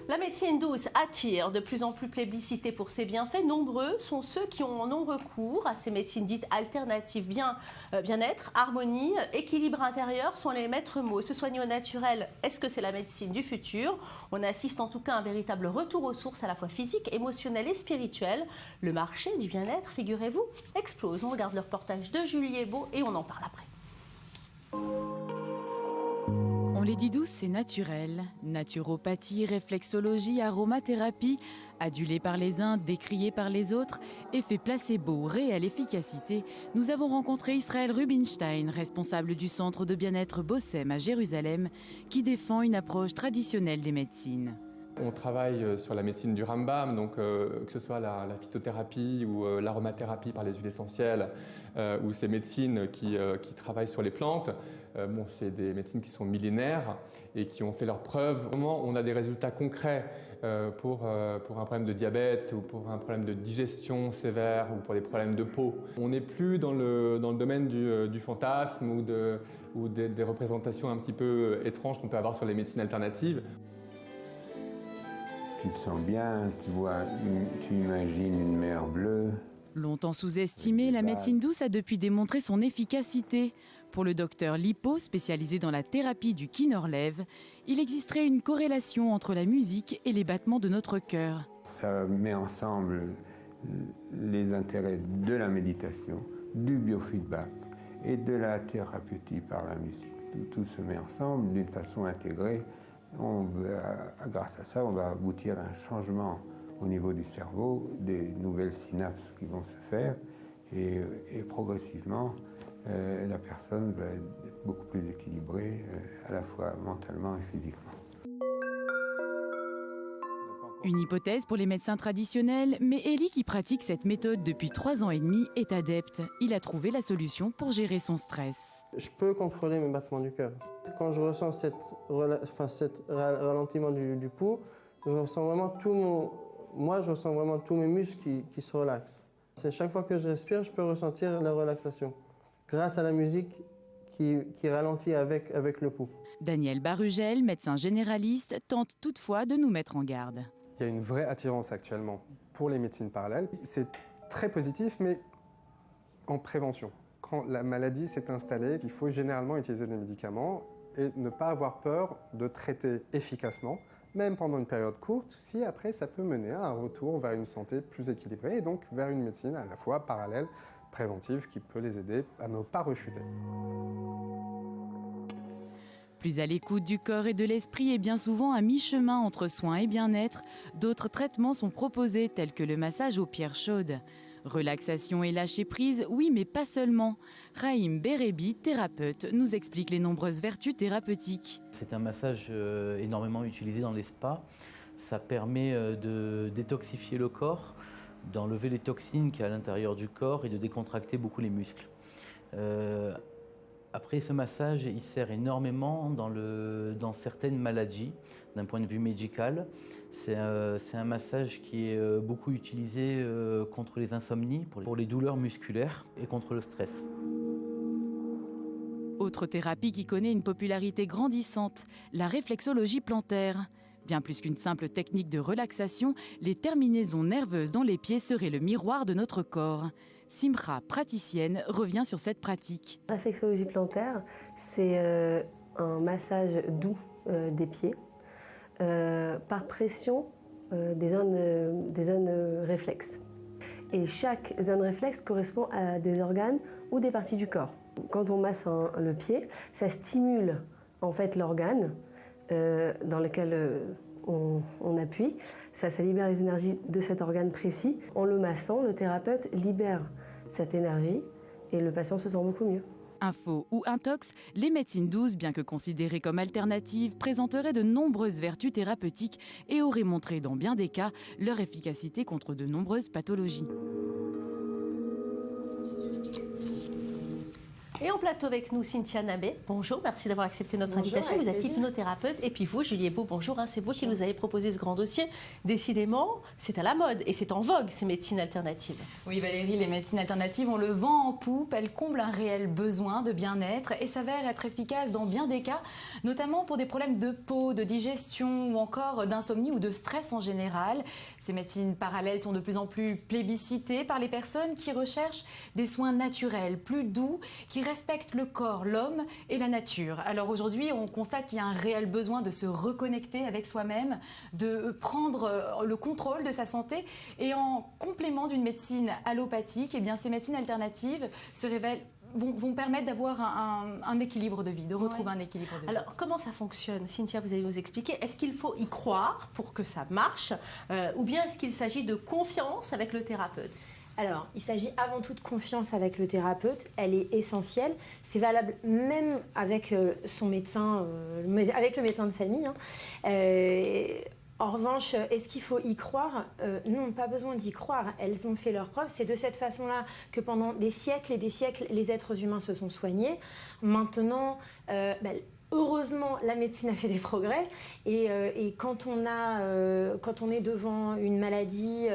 La médecine douce attire de plus en plus plébiscitée pour ses bienfaits. Nombreux sont ceux qui en ont recours à ces médecines dites alternatives. Bien-être, harmonie, équilibre intérieur sont les maîtres mots. Se soigner au naturel, est-ce que c'est la médecine du futur? On assiste en tout cas à un véritable retour aux sources à la fois physiques, émotionnelles et spirituelles. Le marché du bien-être, figurez-vous, explose. On regarde le reportage de Julie Ebeau et on en parle après. On les dit douces, c'est naturel. Naturopathie, réflexologie, aromathérapie, adulée par les uns, décriée par les autres, effet placebo, réelle efficacité. Nous avons rencontré Israël Rubinstein, responsable du centre de bien-être Bossem à Jérusalem, qui défend une approche traditionnelle des médecines. On travaille sur la médecine du Rambam, donc que ce soit la phytothérapie ou l'aromathérapie par les huiles essentielles, ou ces médecines qui travaillent sur les plantes. C'est des médecines qui sont millénaires et qui ont fait leurs preuves. Au moment où on a des résultats concrets pour un problème de diabète ou pour un problème de digestion sévère ou pour des problèmes de peau. On n'est plus dans le domaine du fantasme ou des représentations un petit peu étranges qu'on peut avoir sur les médecines alternatives. Tu te sens bien, tu imagines une mer bleue. Longtemps sous-estimée, la médecine douce a depuis démontré son efficacité. Pour le docteur Lipo, spécialisé dans la thérapie du Kinor-Lev, il existerait une corrélation entre la musique et les battements de notre cœur. Ça met ensemble les intérêts de la méditation, du biofeedback et de la thérapeutique par la musique. Tout se met ensemble d'une façon intégrée. Grâce à ça, on va aboutir à un changement au niveau du cerveau, des nouvelles synapses qui vont se faire et progressivement, la personne va être beaucoup plus équilibrée, à la fois mentalement et physiquement. Une hypothèse pour les médecins traditionnels, mais Eli, qui pratique cette méthode depuis 3 ans et demi, est adepte. Il a trouvé la solution pour gérer son stress. Je peux contrôler mes battements du cœur. Quand je ressens cet ralentissement du pouls, je ressens vraiment je ressens vraiment tous mes muscles qui se relaxent. C'est chaque fois que je respire, je peux ressentir la relaxation grâce à la musique qui ralentit avec le pouls. Daniel Barugel, médecin généraliste, tente toutefois de nous mettre en garde. Il y a une vraie attirance actuellement pour les médecines parallèles. C'est très positif, mais en prévention. Quand la maladie s'est installée, il faut généralement utiliser des médicaments et ne pas avoir peur de traiter efficacement, même pendant une période courte, si après ça peut mener à un retour vers une santé plus équilibrée et donc vers une médecine à la fois parallèle, préventive, qui peut les aider à ne pas rechuter. Plus à l'écoute du corps et de l'esprit et bien souvent à mi-chemin entre soins et bien-être, d'autres traitements sont proposés tels que le massage aux pierres chaudes. Relaxation et lâcher prise, oui mais pas seulement. Raïm Berebi, thérapeute, nous explique les nombreuses vertus thérapeutiques. C'est un massage énormément utilisé dans les spas. Ça permet de détoxifier le corps, d'enlever les toxines qu'il y a à l'intérieur du corps et de décontracter beaucoup les muscles. Après, ce massage, il sert énormément dans certaines maladies, d'un point de vue médical. C'est un massage qui est beaucoup utilisé contre les insomnies, pour les douleurs musculaires et contre le stress. Autre thérapie qui connaît une popularité grandissante, la réflexologie plantaire. Bien plus qu'une simple technique de relaxation, les terminaisons nerveuses dans les pieds seraient le miroir de notre corps. Simra, praticienne, revient sur cette pratique. La réflexologie plantaire, c'est un massage doux des pieds par pression des zones réflexes. Et chaque zone réflexe correspond à des organes ou des parties du corps. Quand on masse le pied, ça stimule en fait l'organe dans lequel on appuie. Ça libère les énergies de cet organe précis. En le massant, le thérapeute libère cette énergie et le patient se sent beaucoup mieux. Info ou intox, les médecines douces, bien que considérées comme alternatives, présenteraient de nombreuses vertus thérapeutiques et auraient montré dans bien des cas leur efficacité contre de nombreuses pathologies. Et en plateau avec nous, Cynthia Nabet. Bonjour, merci d'avoir accepté notre invitation. Vous êtes hypnothérapeute. Et puis vous, Julie Beau, bonjour. C'est vous qui nous avez proposé ce grand dossier. Décidément, c'est à la mode et c'est en vogue, ces médecines alternatives. Oui, Valérie, les médecines alternatives, on le vend en poupe. Elles comblent un réel besoin de bien-être et s'avèrent être efficaces dans bien des cas, notamment pour des problèmes de peau, de digestion ou encore d'insomnie ou de stress en général. Ces médecines parallèles sont de plus en plus plébiscitées par les personnes qui recherchent des soins naturels, plus doux, qui respectent le corps, l'homme et la nature. Alors aujourd'hui, on constate qu'il y a un réel besoin de se reconnecter avec soi-même, de prendre le contrôle de sa santé et en complément d'une médecine allopathique, eh bien, ces médecines alternatives se révèlent vont permettre d'avoir un équilibre de vie, de retrouver un équilibre de vie. Alors, comment ça fonctionne? Cynthia, vous allez nous expliquer. Est-ce qu'il faut y croire pour que ça marche ou bien est-ce qu'il s'agit de confiance avec le thérapeute? Alors, il s'agit avant tout de confiance avec le thérapeute. Elle est essentielle. C'est valable même avec son médecin, avec le médecin de famille. En revanche, est-ce qu'il faut y croire? Non, pas besoin d'y croire. Elles ont fait leurs preuves. C'est de cette façon-là que pendant des siècles et des siècles, les êtres humains se sont soignés. Maintenant, heureusement, la médecine a fait des progrès. Et quand on est devant une maladie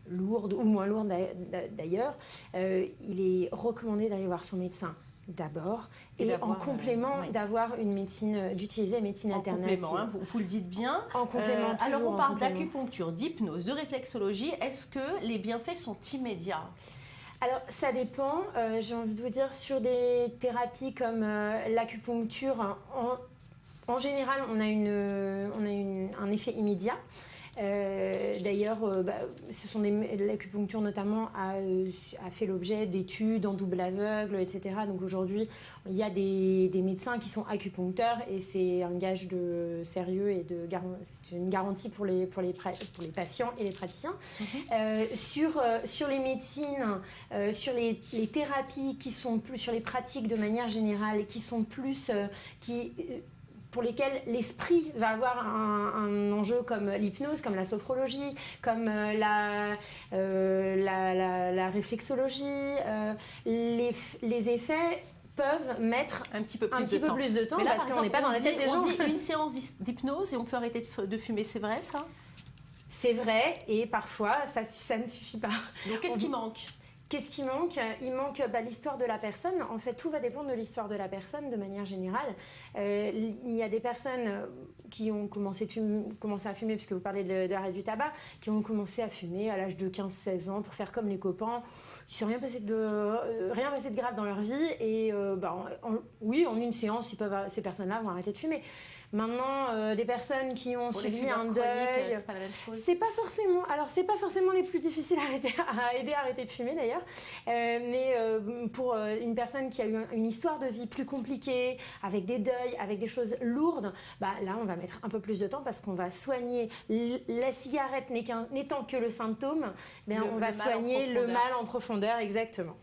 lourde ou moins lourde d'ailleurs, il est recommandé d'aller voir son médecin d'abord et en complément d'avoir une médecine, d'utiliser la médecine alternative. En complément, vous le dites bien. En complément, alors on parle d'acupuncture, d'hypnose, de réflexologie. Est-ce que les bienfaits sont immédiats? Alors ça dépend, j'ai envie de vous dire, sur des thérapies comme l'acupuncture, en général on a un effet immédiat. D'ailleurs, l'acupuncture notamment a fait l'objet d'études en double aveugle, etc. Donc aujourd'hui, il y a des médecins qui sont acupuncteurs et c'est un gage de sérieux et c'est une garantie pour les patients et les praticiens. Sur les médecines, sur les thérapies qui sont plus, sur les pratiques de manière générale, qui sont plus... pour lesquels l'esprit va avoir un enjeu comme l'hypnose, comme la sophrologie, comme la réflexologie, les effets peuvent mettre un petit peu plus de temps mais là, parce qu'on n'est pas dans la tête des gens. On dit une séance d'hypnose et on peut arrêter de fumer, c'est vrai ça? C'est vrai et parfois ça ne suffit pas. Donc qu'est-ce qui manque? Qu'est-ce qui manque? Il manque l'histoire de la personne. En fait, tout va dépendre de l'histoire de la personne de manière générale. Il y a des personnes qui ont commencé à fumer, puisque vous parlez de l'arrêt du tabac, qui ont commencé à fumer à l'âge de 15-16 ans pour faire comme les copains. Il ne s'est rien passé de grave dans leur vie. Et oui, en une séance, ces personnes-là vont arrêter de fumer. Maintenant, des personnes qui ont subi un deuil, c'est pas la même chose. C'est pas forcément les plus difficiles à aider à arrêter de fumer d'ailleurs. Mais pour une personne qui a eu une histoire de vie plus compliquée, avec des deuils, avec des choses lourdes, là on va mettre un peu plus de temps parce qu'on va soigner la cigarette n'étant que le symptôme, on va soigner le mal en profondeur, exactement.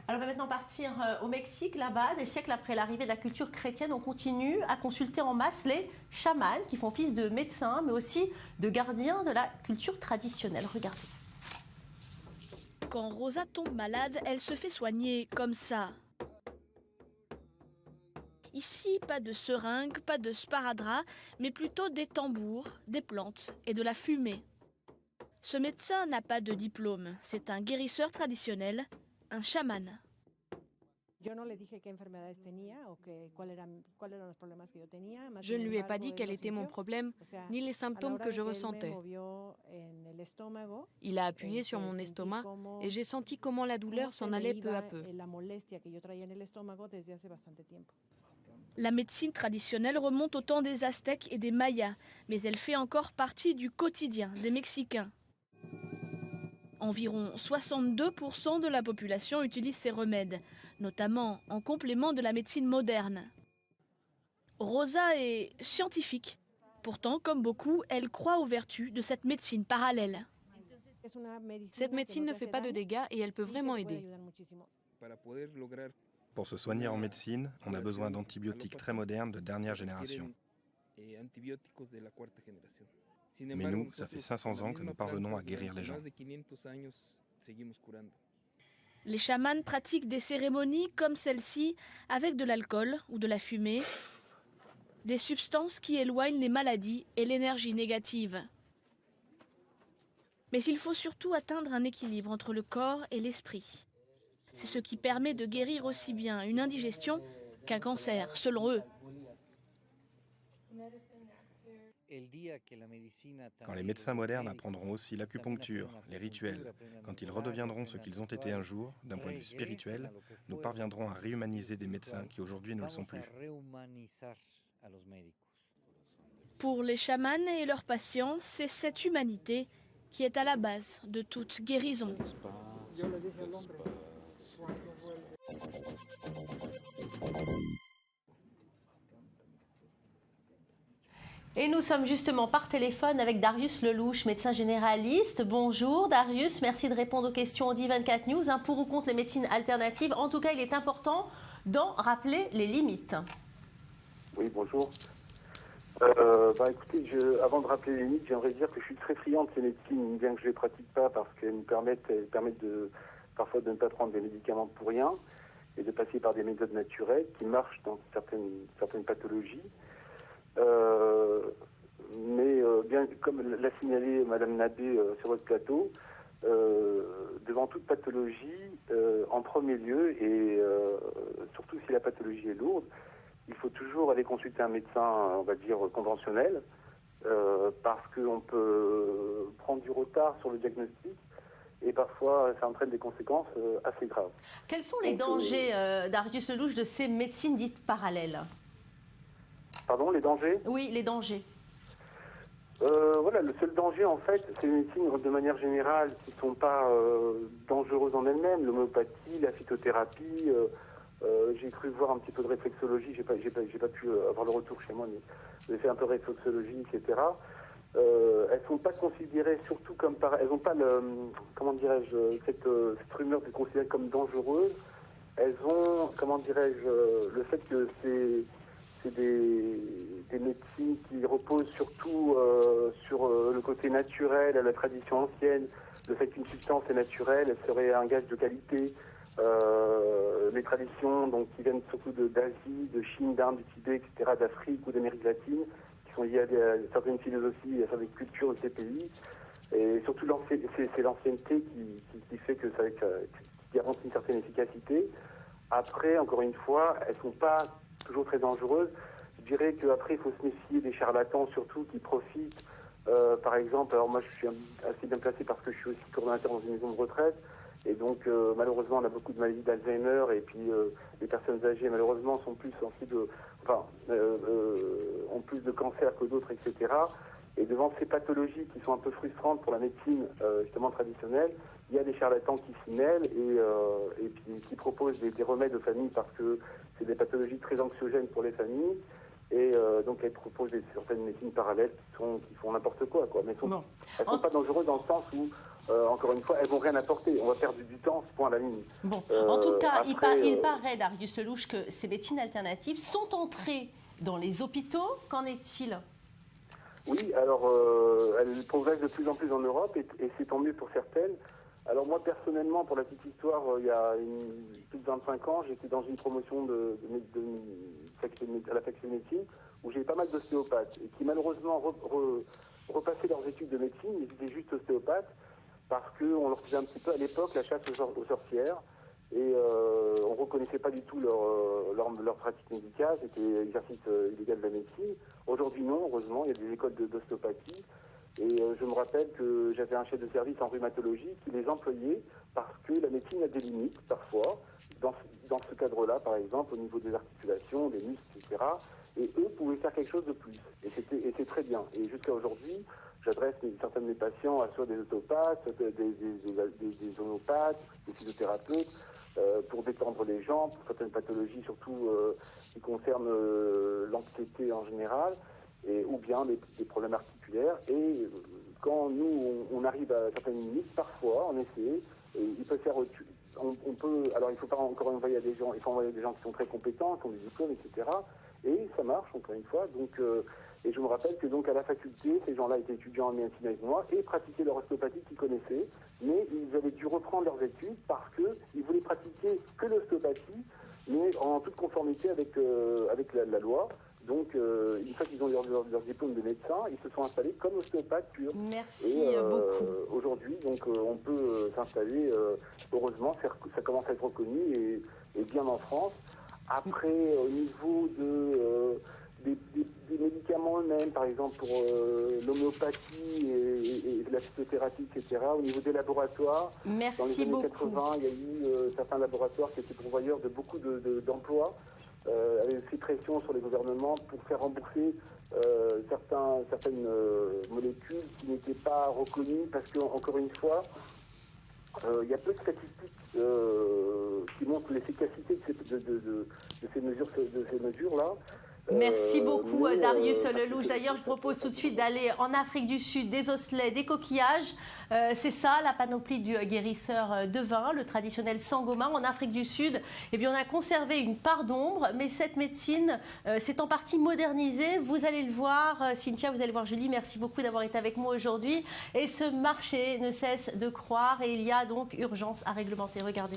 Alors on va maintenant partir au Mexique, là-bas, des siècles après l'arrivée de la culture chrétienne, on continue à consulter en masse les chamans qui font office de médecins, mais aussi de gardiens de la culture traditionnelle. Regardez. Quand Rosa tombe malade, elle se fait soigner comme ça. Ici, pas de seringue, pas de sparadrap, mais plutôt des tambours, des plantes et de la fumée. Ce médecin n'a pas de diplôme, c'est un guérisseur traditionnel, un chaman. Je ne lui ai pas dit quel était mon problème, ni les symptômes que je ressentais. Il a appuyé sur mon estomac et j'ai senti comment la douleur s'en allait peu à peu. La médecine traditionnelle remonte au temps des Aztèques et des Mayas, mais elle fait encore partie du quotidien des Mexicains. Environ 62% de la population utilise ces remèdes, notamment en complément de la médecine moderne. Rosa est scientifique. Pourtant, comme beaucoup, elle croit aux vertus de cette médecine parallèle. Cette médecine ne fait pas de dégâts et elle peut vraiment aider. Pour se soigner en médecine, on a besoin d'antibiotiques très modernes de dernière génération. Mais nous, ça fait 500 ans que nous parvenons à guérir les gens. Les chamans pratiquent des cérémonies comme celle-ci avec de l'alcool ou de la fumée, des substances qui éloignent les maladies et l'énergie négative. Mais il faut surtout atteindre un équilibre entre le corps et l'esprit. C'est ce qui permet de guérir aussi bien une indigestion qu'un cancer, selon eux. Quand les médecins modernes apprendront aussi l'acupuncture, les rituels, quand ils redeviendront ce qu'ils ont été un jour, d'un point de vue spirituel, nous parviendrons à réhumaniser des médecins qui aujourd'hui ne le sont plus. Pour les chamans et leurs patients, c'est cette humanité qui est à la base de toute guérison. Et nous sommes justement par téléphone avec Darius Lelouch, médecin généraliste. Bonjour Darius, merci de répondre aux questions Audi 24 News. Pour ou contre les médecines alternatives, en tout cas il est important d'en rappeler les limites. Oui, bonjour. Écoutez, avant de rappeler les limites, j'aimerais dire que je suis très friand de ces médecines, bien que je ne les pratique pas, parce qu'elles me permettent parfois de ne pas prendre des médicaments pour rien et de passer par des méthodes naturelles qui marchent dans certaines pathologies. Bien comme l'a signalé Madame Nabé sur votre plateau, devant toute pathologie, en premier lieu, et surtout si la pathologie est lourde, il faut toujours aller consulter un médecin, on va dire, conventionnel, parce qu'on peut prendre du retard sur le diagnostic et parfois ça entraîne des conséquences assez graves. Quels sont les dangers, Darius Lelouch, de ces médecines dites parallèles? Pardon, les dangers? Oui, les dangers. Voilà, le seul danger, en fait, c'est les médecines de manière générale qui ne sont pas dangereuses en elles-mêmes. L'homéopathie, la phytothérapie, j'ai cru voir un petit peu de réflexologie, j'ai pas pu avoir le retour chez moi, mais j'ai fait un peu de réflexologie, etc. Elles ne sont pas considérées, surtout comme elles n'ont pas cette rumeur de considérer comme dangereuse. Elles ont, le fait que c'est des médecines qui reposent surtout sur le côté naturel, la tradition ancienne, le fait qu'une substance est naturelle, elle serait un gage de qualité. Les traditions qui viennent surtout d'Asie, de Chine, d'Inde, du Tibet, etc., d'Afrique ou d'Amérique latine, qui sont liées à certaines philosophies, à certaines cultures de ces pays. Et surtout, c'est l'ancienneté qui fait que qui garantit une certaine efficacité. Après, encore une fois, elles ne sont pas toujours très dangereuses. Je dirais qu'après, il faut se méfier des charlatans, surtout, qui profitent. Par exemple, alors moi, je suis assez bien placé parce que je suis aussi coordonnateur dans une maison de retraite. Et donc, malheureusement, on a beaucoup de maladies d'Alzheimer. Et puis, les personnes âgées, malheureusement, sont plus sensibles, ont plus de cancer que d'autres, etc. Et devant ces pathologies qui sont un peu frustrantes pour la médecine, justement, traditionnelle, il y a des charlatans qui s'y mêlent et puis qui proposent des remèdes aux familles parce que c'est des pathologies très anxiogènes pour les familles. Et donc, elles proposent certaines médecines parallèles qui font n'importe quoi. Mais elles ne sont pas dangereuses dans le sens où, encore une fois, elles vont rien apporter. On va perdre du temps, ce point à la ligne. Bon, en tout cas, après, il paraît, Darius Lelouch, que ces médecines alternatives sont entrées dans les hôpitaux. Qu'en est-il? Oui, alors, elles progressent de plus en plus en Europe et c'est tant mieux pour certaines. Alors moi, personnellement, pour la petite histoire, il y a plus de 25 ans, j'étais dans une promotion à la faculté de médecine où j'ai pas mal d'ostéopathes et qui malheureusement repassaient leurs études de médecine, mais ils étaient juste ostéopathes parce qu'on leur faisait un petit peu à l'époque la chasse aux sorcières et on ne reconnaissait pas du tout leur pratique médicale, c'était exercice illégal de la médecine. Aujourd'hui non, heureusement, il y a des écoles d'ostéopathie. Et je me rappelle que j'avais un chef de service en rhumatologie qui les employait parce que la médecine a des limites parfois, dans ce cadre-là par exemple, au niveau des articulations, des muscles, etc. Et eux pouvaient faire quelque chose de plus. Et c'est très bien. Et jusqu'à aujourd'hui, j'adresse certains de mes patients à soit des ostéopathes, des homéopathes, des physiothérapeutes, pour détendre les gens, pour certaines pathologies surtout qui concernent l'anxiété en général. Ou bien des problèmes articulaires. Et quand nous, on arrive à certaines limites, parfois, en effet, il peut faire... Alors, il ne faut pas encore envoyer des gens, il faut envoyer des gens qui sont très compétents, qui ont des diplômes, etc. Et ça marche, encore une fois. Donc, et je me rappelle que donc à la faculté, ces gens-là étaient étudiants en médecine avec moi et pratiquaient leur ostéopathie qu'ils connaissaient, mais ils avaient dû reprendre leurs études parce qu'ils voulaient pratiquer que l'ostéopathie, mais en toute conformité avec la loi. Donc, une fois qu'ils ont leur diplôme de médecin, ils se sont installés comme ostéopathes purs. Merci beaucoup. Aujourd'hui, donc, on peut s'installer, heureusement, ça commence à être reconnu et bien en France. Après, au niveau des médicaments eux-mêmes, par exemple pour l'homéopathie et la phytothérapie, etc., au niveau des laboratoires, merci dans les années beaucoup. 80, il y a eu certains laboratoires qui étaient pourvoyeurs de beaucoup d'emplois, avaient fait pression sur les gouvernements pour faire rembourser certaines molécules qui n'étaient pas reconnues parce qu'encore une fois, il y a peu de statistiques qui montrent l'efficacité de ces mesures-là. Merci beaucoup Darius Lelouch. D'ailleurs, je propose tout de suite d'aller en Afrique du Sud, des osselets, des coquillages. C'est ça, la panoplie du guérisseur de vin, le traditionnel sangoma. En Afrique du Sud, eh bien, on a conservé une part d'ombre, mais cette médecine s'est en partie modernisée. Vous allez le voir, Cynthia, vous allez voir Julie, merci beaucoup d'avoir été avec moi aujourd'hui. Et ce marché ne cesse de croître et il y a donc urgence à réglementer. Regardez.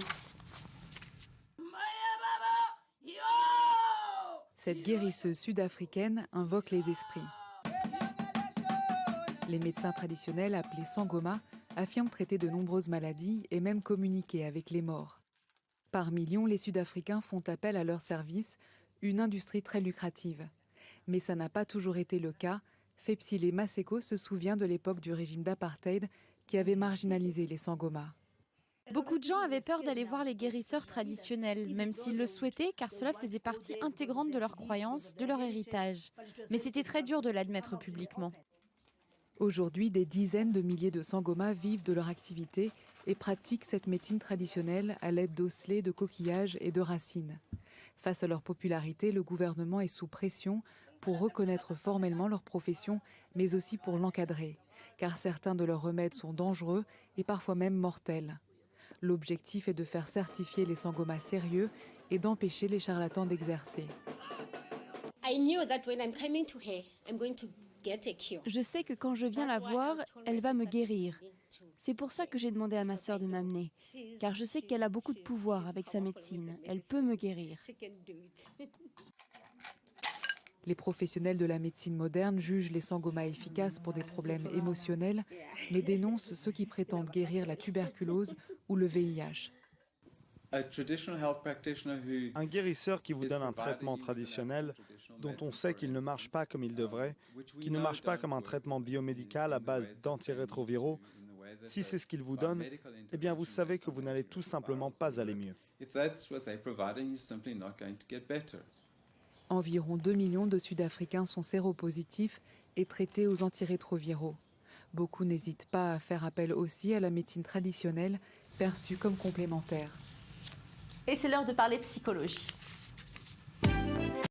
Cette guérisseuse sud-africaine invoque les esprits. Les médecins traditionnels, appelés sangoma, affirment traiter de nombreuses maladies et même communiquer avec les morts. Par millions, les Sud-Africains font appel à leur service, une industrie très lucrative. Mais ça n'a pas toujours été le cas. Fepsile Maseko se souvient de l'époque du régime d'apartheid qui avait marginalisé les sangomas. Beaucoup de gens avaient peur d'aller voir les guérisseurs traditionnels, même s'ils le souhaitaient, car cela faisait partie intégrante de leurs croyances, de leur héritage. Mais c'était très dur de l'admettre publiquement. Aujourd'hui, des dizaines de milliers de sangomas vivent de leur activité et pratiquent cette médecine traditionnelle à l'aide d'osselets, de coquillages et de racines. Face à leur popularité, le gouvernement est sous pression pour reconnaître formellement leur profession, mais aussi pour l'encadrer, car certains de leurs remèdes sont dangereux et parfois même mortels. L'objectif est de faire certifier les sangomas sérieux et d'empêcher les charlatans d'exercer. Je sais que quand je viens la voir, elle va me guérir. C'est pour ça que j'ai demandé à ma sœur de m'amener, car je sais qu'elle a beaucoup de pouvoir avec sa médecine. Elle peut me guérir. Les professionnels de la médecine moderne jugent les sangomas efficaces pour des problèmes émotionnels, mais dénoncent ceux qui prétendent guérir la tuberculose ou le VIH. Un guérisseur qui vous donne un traitement traditionnel dont on sait qu'il ne marche pas comme il devrait, qui ne marche pas comme un traitement biomédical à base d'antirétroviraux, si c'est ce qu'il vous donne, eh bien vous savez que vous n'allez tout simplement pas aller mieux. Environ 2 millions de Sud-Africains sont séropositifs et traités aux antirétroviraux. Beaucoup n'hésitent pas à faire appel aussi à la médecine traditionnelle, perçue comme complémentaire. Et c'est l'heure de parler psychologie.